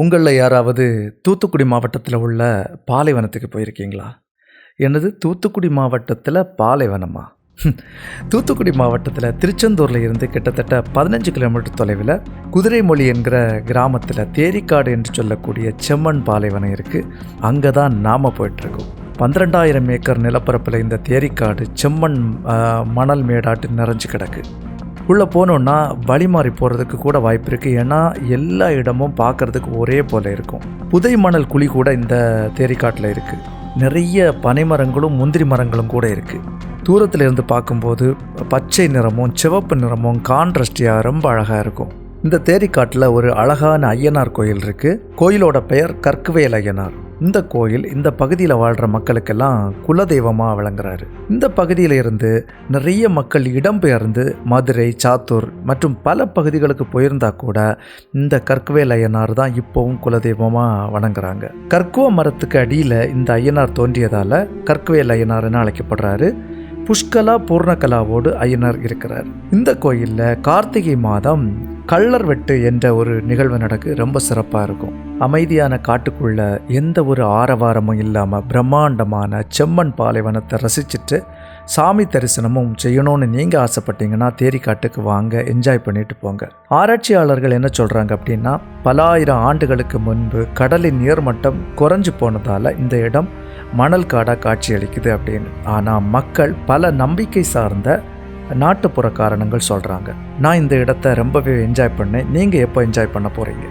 உங்களில் யாராவது தூத்துக்குடி மாவட்டத்தில் உள்ள பாலைவனத்துக்கு போயிருக்கீங்களா? என்னது தூத்துக்குடி மாவட்டத்தில் பாலைவனமா? தூத்துக்குடி மாவட்டத்தில் திருச்செந்தூரில் இருந்து கிட்டத்தட்ட 15 கிலோமீட்டர் தொலைவில் குதிரைமொழி என்கிற கிராமத்தில் தேரிக்காடு என்று சொல்லக்கூடிய செம்மண் பாலைவனம் இருக்குது. அங்கே தான் நாம் போயிட்டுருக்கோம். 12,000 ஏக்கர் நிலப்பரப்பில் இந்த தேரிக்காடு செம்மண் மணல் மேடாட்டு நிறைஞ்சு கிடக்கு. உள்ளே போனோன்னா வழி மாறி போகிறதுக்கு கூட வாய்ப்பு இருக்குது. ஏன்னா எல்லா இடமும் பார்க்குறதுக்கு ஒரே போல் இருக்கும். புதை மணல் குழி கூட இந்த தேரிக்காட்டில் இருக்குது. நிறைய பனைமரங்களும் முந்திரி மரங்களும் கூட இருக்குது. தூரத்தில் இருந்து பார்க்கும்போது பச்சை நிறமும் சிவப்பு நிறமும் கான்ட்ராஸ்டியாக ரொம்ப அழகாக இருக்கும். இந்த தேரிக்காட்டில் ஒரு அழகான ஐயனார் கோயில் இருக்குது. கோயிலோட பெயர் கற்குவேல் ஐயனார். இந்த கோயில் இந்த பகுதியில் வாழ்கிற மக்களுக்கெல்லாம் குலதெய்வமாக விளங்குறாரு. இந்த பகுதியில் இருந்து நிறைய மக்கள் இடம்பெயர்ந்து மதுரை, சாத்தூர் மற்றும் பல பகுதிகளுக்கு போயிருந்தா கூட இந்த கற்குவேல் ஐயனார் தான் இப்போவும் குலதெய்வமாக வணங்குறாங்க. கற்குவ மரத்துக்கு அடியில் இந்த ஐயனார் தோன்றியதால் கற்குவேல் ஐயனார்னு அழைக்கப்படுறாரு. புஷ்கலா பூர்ணகலாவோடு ஐயனார் இருக்கிறார். இந்த கோயிலில் கார்த்திகை மாதம் கள்ளர் வெட்டு என்ற ஒரு நிகழ்வு நடக்கு. ரொம்ப சிறப்பாக இருக்கும். அமைதியான காட்டுக்குள்ள எந்த ஒரு ஆரவாரமும் இல்லாமல் பிரம்மாண்டமான செம்மண் பாலைவனத்தை ரசிச்சுட்டு சாமி தரிசனமும் செய்யணும்னு நீங்கள் ஆசைப்பட்டீங்கன்னா தேரிக்காட்டுக்கு வாங்க, என்ஜாய் பண்ணிட்டு போங்க. ஆராய்ச்சியாளர்கள் என்ன சொல்கிறாங்க அப்படின்னா, பல ஆயிரம் ஆண்டுகளுக்கு முன்பு கடலின் நீர்மட்டம் குறைஞ்சு போனதால் இந்த இடம் மணல் காடாக காட்சியளிக்குது அப்படின்னு. ஆனால் மக்கள் பல நம்பிக்கை சார்ந்த நாட்டுப்புற காரணங்கள் சொல்கிறாங்க. நான் இந்த இடத்த ரொம்பவே என்ஜாய் பண்ணேன். நீங்கள் எப்போ என்ஜாய் பண்ண போகிறீங்க?